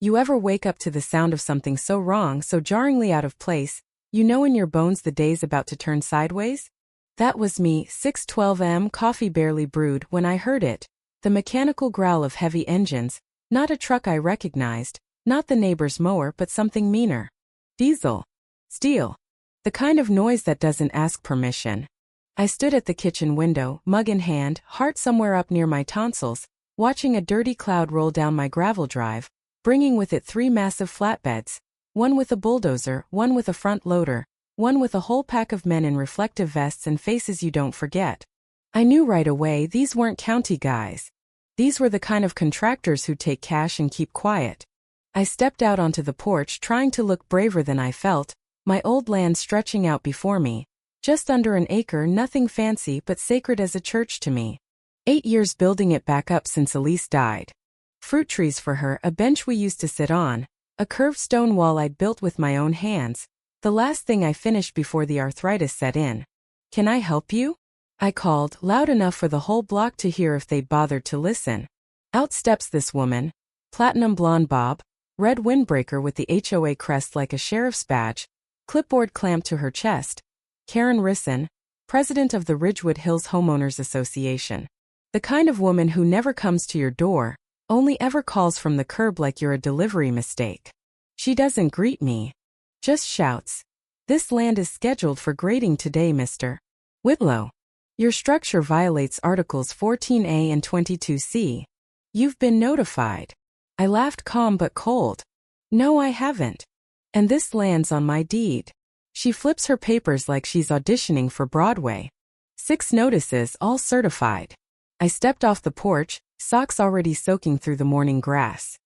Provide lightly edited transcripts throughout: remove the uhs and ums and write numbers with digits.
You ever wake up to the sound of something so wrong, so jarringly out of place, you know in your bones the day's about to turn sideways? That was me, 6:12 am, coffee barely brewed, when I heard it. The mechanical growl of heavy engines, not a truck I recognized, not the neighbor's mower but something meaner. Diesel. Steel. The kind of noise that doesn't ask permission. I stood at the kitchen window, mug in hand, heart somewhere up near my tonsils, watching a dirty cloud roll down my gravel drive, bringing with it 3 massive flatbeds, one with a bulldozer, one with a front loader, one with a whole pack of men in reflective vests and faces you don't forget. I knew right away these weren't county guys. These were the kind of contractors who take cash and keep quiet. I stepped out onto the porch trying to look braver than I felt, my old land stretching out before me. Just under an acre, nothing fancy but sacred as a church to me. 8 years building it back up since Elise died. Fruit trees for her, a bench we used to sit on, a curved stone wall I'd built with my own hands, the last thing I finished before the arthritis set in. "Can I help you?" I called, loud enough for the whole block to hear if they'd bothered to listen. Out steps this woman, platinum blonde bob, red windbreaker with the HOA crest like a sheriff's badge, clipboard clamped to her chest. Karen Risson, president of the Ridgewood Hills Homeowners Association. The kind of woman who never comes to your door, only ever calls from the curb like you're a delivery mistake. She doesn't greet me. Just shouts, "This land is scheduled for grading today, Mr. Whitlow. Your structure violates Articles 14A and 22C. You've been notified." I laughed, calm but cold. "No, I haven't. And this land's on my deed." She flips her papers like she's auditioning for Broadway. 6 notices, all certified. I stepped off the porch, socks already soaking through the morning grass.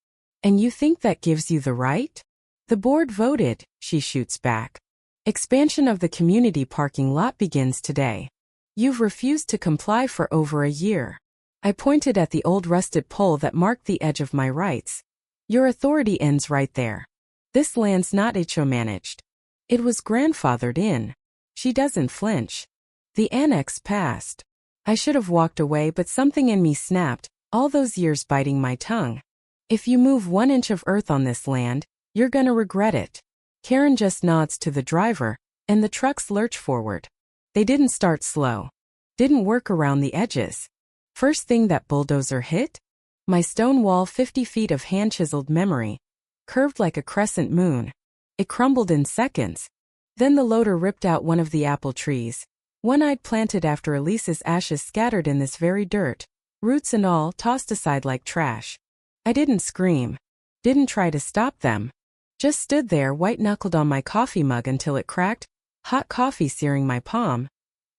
"And you think that gives you the right?" "The board voted," she shoots back. "Expansion of the community parking lot begins today. You've refused to comply for over a year." I pointed at the old rusted pole that marked the edge of my rights. "Your authority ends right there. This land's not HO managed. It was grandfathered in." She doesn't flinch. "The annex passed." I should have walked away, but something in me snapped, all those years biting my tongue. "If you move 1 inch of earth on this land, you're gonna regret it." Karen just nods to the driver, and the trucks lurch forward. They didn't start slow. Didn't work around the edges. First thing that bulldozer hit? My stone wall, 50 feet of hand-chiseled memory, curved like a crescent moon. It crumbled in seconds. Then the loader ripped out one of the apple trees, one I'd planted after Elise's ashes scattered in this very dirt, roots and all tossed aside like trash. I didn't scream. Didn't try to stop them. Just stood there white-knuckled on my coffee mug until it cracked, hot coffee searing my palm.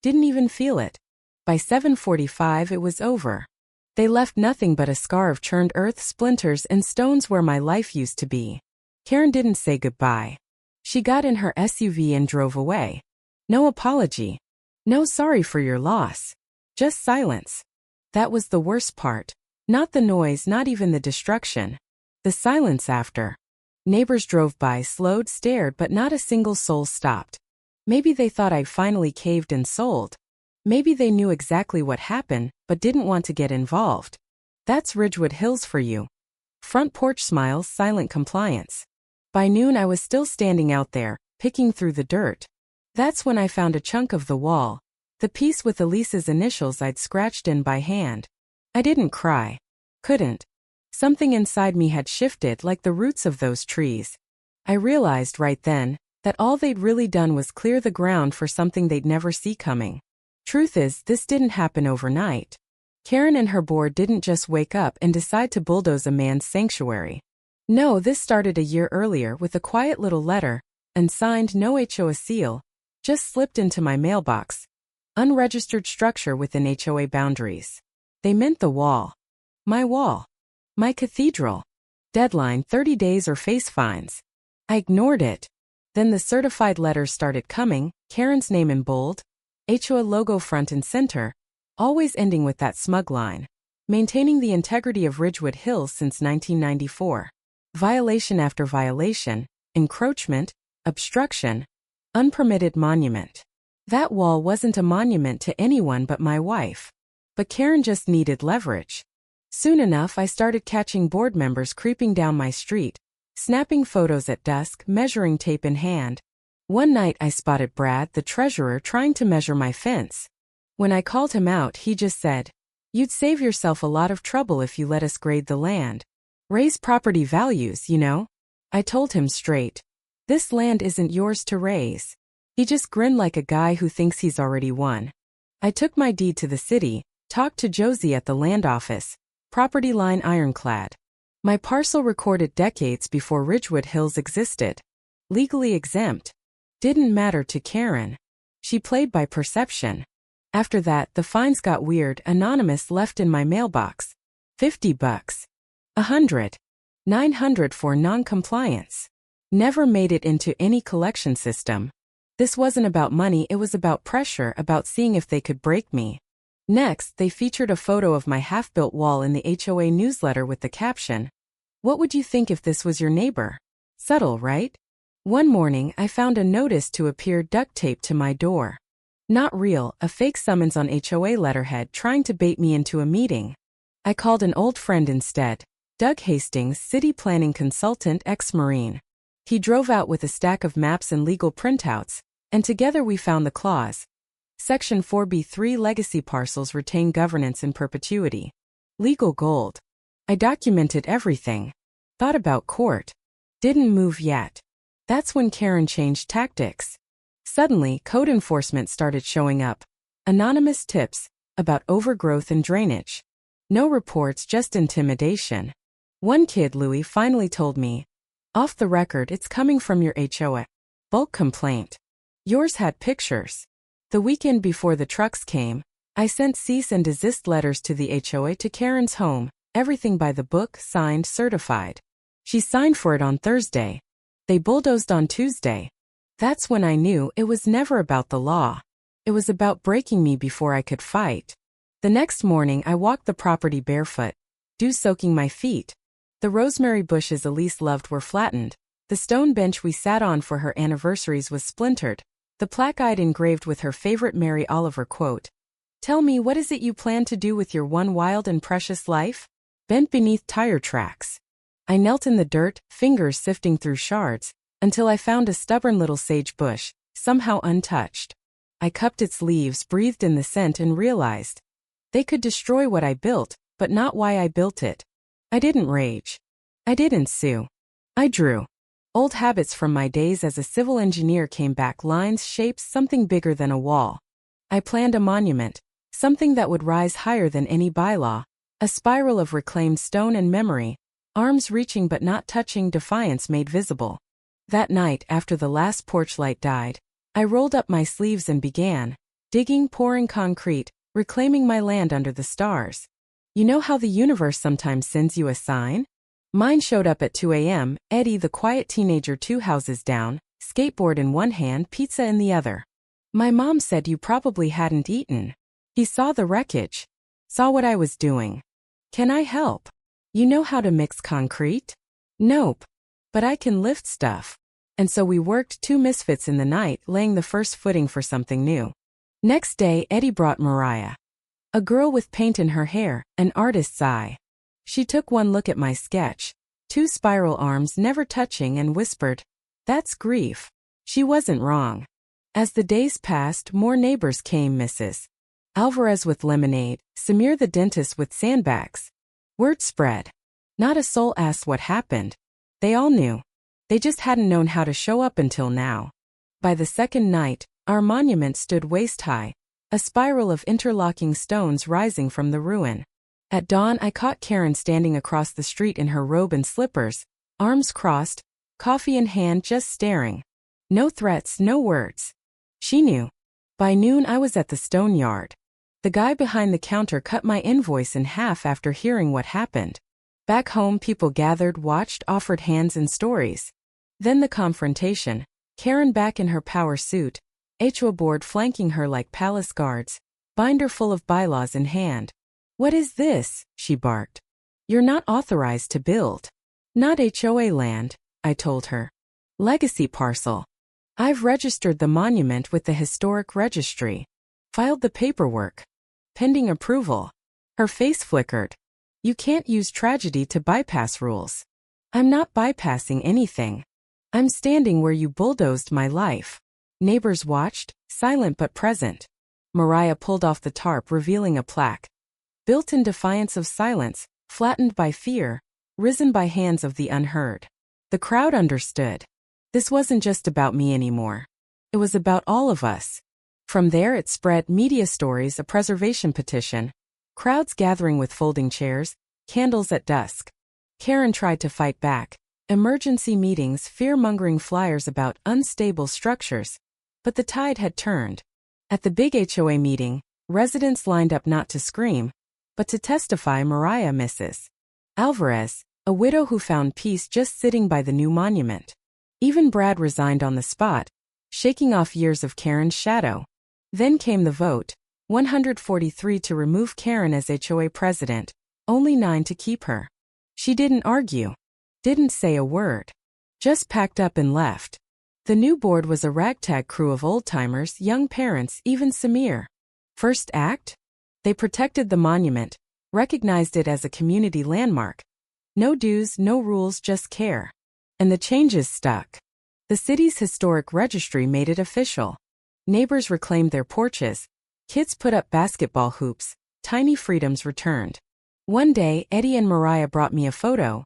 Didn't even feel it. By 7:45 it was over. They left nothing but a scar of churned earth, splinters, and stones where my life used to be. Karen didn't say goodbye. She got in her SUV and drove away. No apology. No sorry for your loss. Just silence. That was the worst part. Not the noise, not even the destruction. The silence after. Neighbors drove by, slowed, stared, but not a single soul stopped. Maybe they thought I'd finally caved and sold. Maybe they knew exactly what happened, but didn't want to get involved. That's Ridgewood Hills for you. Front porch smiles, silent compliance. By noon I was still standing out there, picking through the dirt. That's when I found a chunk of the wall, the piece with Elise's initials I'd scratched in by hand. I didn't cry. Couldn't. Something inside me had shifted like the roots of those trees. I realized right then that all they'd really done was clear the ground for something they'd never see coming. Truth is, this didn't happen overnight. Karen and her board didn't just wake up and decide to bulldoze a man's sanctuary. No, this started a year earlier with a quiet little letter, unsigned, no HOA seal, just slipped into my mailbox. Unregistered structure within HOA boundaries. They meant the wall. My wall. My cathedral. Deadline 30 days or face fines. I ignored it. Then the certified letters started coming, Karen's name in bold, HOA logo front and center, always ending with that smug line. Maintaining the integrity of Ridgewood Hills since 1994. Violation after violation, encroachment, obstruction, unpermitted monument. That wall wasn't a monument to anyone but my wife. But Karen just needed leverage. Soon enough I started catching board members creeping down my street, snapping photos at dusk, measuring tape in hand. One night I spotted Brad, the treasurer, trying to measure my fence. When I called him out, he just said, "You'd save yourself a lot of trouble if you let us grade the land. Raise property values, you know." I told him straight. "This land isn't yours to raise." He just grinned like a guy who thinks he's already won. I took my deed to the city, talked to Josie at the land office, property line ironclad. My parcel recorded decades before Ridgewood Hills existed. Legally exempt. Didn't matter to Karen. She played by perception. After that, the fines got weird. Anonymous left in my mailbox. $50. 100. 900 for non-compliance. Never made it into any collection system. This wasn't about money, it was about pressure, about seeing if they could break me. Next, they featured a photo of my half-built wall in the HOA newsletter with the caption, "What would you think if this was your neighbor?" Subtle, right? One morning, I found a notice to appear duct taped to my door. Not real, a fake summons on HOA letterhead trying to bait me into a meeting. I called an old friend instead, Doug Hastings, city planning consultant, ex-Marine. He drove out with a stack of maps and legal printouts, and together we found the clause. Section 4B3 legacy parcels retain governance in perpetuity. Legal gold. I documented everything. Thought about court. Didn't move yet. That's when Karen changed tactics. Suddenly, code enforcement started showing up. Anonymous tips about overgrowth and drainage. No reports, just intimidation. One kid, Louis, finally told me, "Off the record, it's coming from your HOA. Bulk complaint. Yours had pictures." The weekend before the trucks came, I sent cease and desist letters to the HOA to Karen's home, everything by the book, signed, certified. She signed for it on Thursday. They bulldozed on Tuesday. That's when I knew it was never about the law. It was about breaking me before I could fight. The next morning, I walked the property barefoot, dew soaking my feet. The rosemary bushes Elise loved were flattened. The stone bench we sat on for her anniversaries was splintered. The plaque I'd engraved with her favorite Mary Oliver quote, "Tell me, what is it you plan to do with your one wild and precious life?" bent beneath tire tracks. I knelt in the dirt, fingers sifting through shards, until I found a stubborn little sage bush, somehow untouched. I cupped its leaves, breathed in the scent, and realized they could destroy what I built, but not why I built it. I didn't rage. I didn't sue. I drew. Old habits from my days as a civil engineer came back, lines, shapes, something bigger than a wall. I planned a monument, something that would rise higher than any bylaw, a spiral of reclaimed stone and memory, arms reaching but not touching, defiance made visible. That night, after the last porch light died, I rolled up my sleeves and began digging, pouring concrete, reclaiming my land under the stars. You know how the universe sometimes sends you a sign? Mine showed up at 2 a.m., Eddie, the quiet teenager 2 houses down, skateboard in one hand, pizza in the other. My mom said you probably hadn't eaten. He saw the wreckage. Saw what I was doing. "Can I help? You know how to mix concrete?" "Nope. But I can lift stuff." And so we worked, 2 misfits in the night, laying the first footing for something new. Next day, Eddie brought Mariah. A girl with paint in her hair, an artist's eye. She took one look at my sketch, 2 spiral arms never touching, and whispered, "That's grief." She wasn't wrong. As the days passed, more neighbors came, Mrs. Alvarez with lemonade, Samir the dentist with sandbags. Word spread. Not a soul asked what happened. They all knew. They just hadn't known how to show up until now. By the second night, our monument stood waist high, a spiral of interlocking stones rising from the ruin. At dawn, I caught Karen standing across the street in her robe and slippers, arms crossed, coffee in hand, just staring. No threats, no words. She knew. By noon, I was at the stone yard. The guy behind the counter cut my invoice in half after hearing what happened. Back home, people gathered, watched, offered hands and stories. Then the confrontation. Karen back in her power suit, HOA board flanking her like palace guards, binder full of bylaws in hand. "What is this?" she barked. "You're not authorized to build." "Not HOA land," I told her. "Legacy parcel. I've registered the monument with the historic registry. Filed the paperwork. Pending approval." Her face flickered. "You can't use tragedy to bypass rules." I'm not bypassing anything. I'm standing where you bulldozed my life. Neighbors watched, silent but present. Mariah pulled off the tarp, revealing a plaque. Built in defiance of silence, flattened by fear, risen by hands of the unheard. The crowd understood. This wasn't just about me anymore. It was about all of us. From there it spread: media stories, a preservation petition, crowds gathering with folding chairs, candles at dusk. Karen tried to fight back. Emergency meetings, fear-mongering flyers about unstable structures. But the tide had turned. At the big HOA meeting, residents lined up not to scream, but to testify. Mariah, Mrs. Alvarez, a widow who found peace just sitting by the new monument. Even Brad resigned on the spot, shaking off years of Karen's shadow. Then came the vote, 143 to remove Karen as HOA president, only 9 to keep her. She didn't argue. Didn't say a word. Just packed up and left. The new board was a ragtag crew of old-timers, young parents, even Samir. First act? They protected the monument, recognized it as a community landmark. No dues, no rules, just care. And the changes stuck. The city's historic registry made it official. Neighbors reclaimed their porches. Kids put up basketball hoops. Tiny freedoms returned. One day, Eddie and Mariah brought me a photo.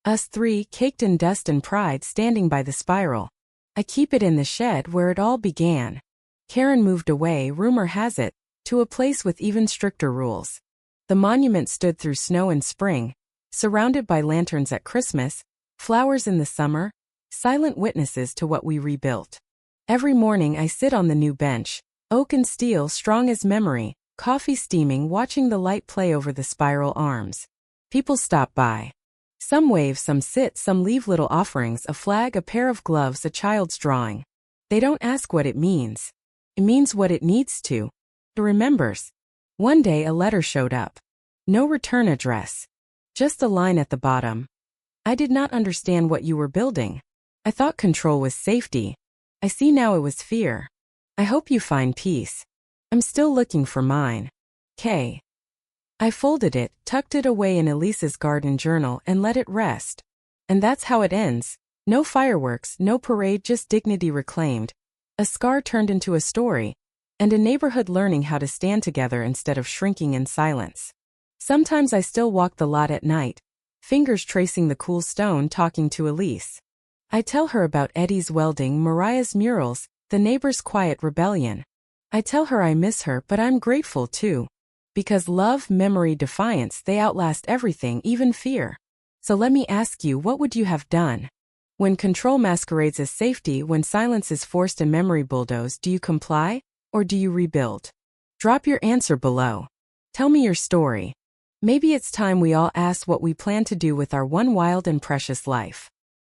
Us three, caked in dust and pride, standing by the spiral. I keep it in the shed where it all began. Karen moved away, rumor has it, to a place with even stricter rules. The monument stood through snow and spring, surrounded by lanterns at Christmas, flowers in the summer, silent witnesses to what we rebuilt. Every morning I sit on the new bench, oak and steel, strong as memory, coffee steaming, watching the light play over the spiral arms. People stop by. Some wave, some sit, some leave little offerings: a flag, a pair of gloves, a child's drawing. They don't ask what it means. It means what it needs to. It remembers. One day a letter showed up. No return address. Just a line at the bottom. I did not understand what you were building. I thought control was safety. I see now it was fear. I hope you find peace. I'm still looking for mine. K. I folded it, tucked it away in Elise's garden journal, and let it rest. And that's how it ends. No fireworks, no parade, just dignity reclaimed. A scar turned into a story. And a neighborhood learning how to stand together instead of shrinking in silence. Sometimes I still walk the lot at night, fingers tracing the cool stone, talking to Elise. I tell her about Eddie's welding, Mariah's murals, the neighbor's quiet rebellion. I tell her I miss her, but I'm grateful too. Because love, memory, defiance, they outlast everything, even fear. So let me ask you, what would you have done? When control masquerades as safety, when silence is forced and memory bulldozed, do you comply? Or do you rebuild? Drop your answer below. Tell me your story. Maybe it's time we all ask what we plan to do with our one wild and precious life.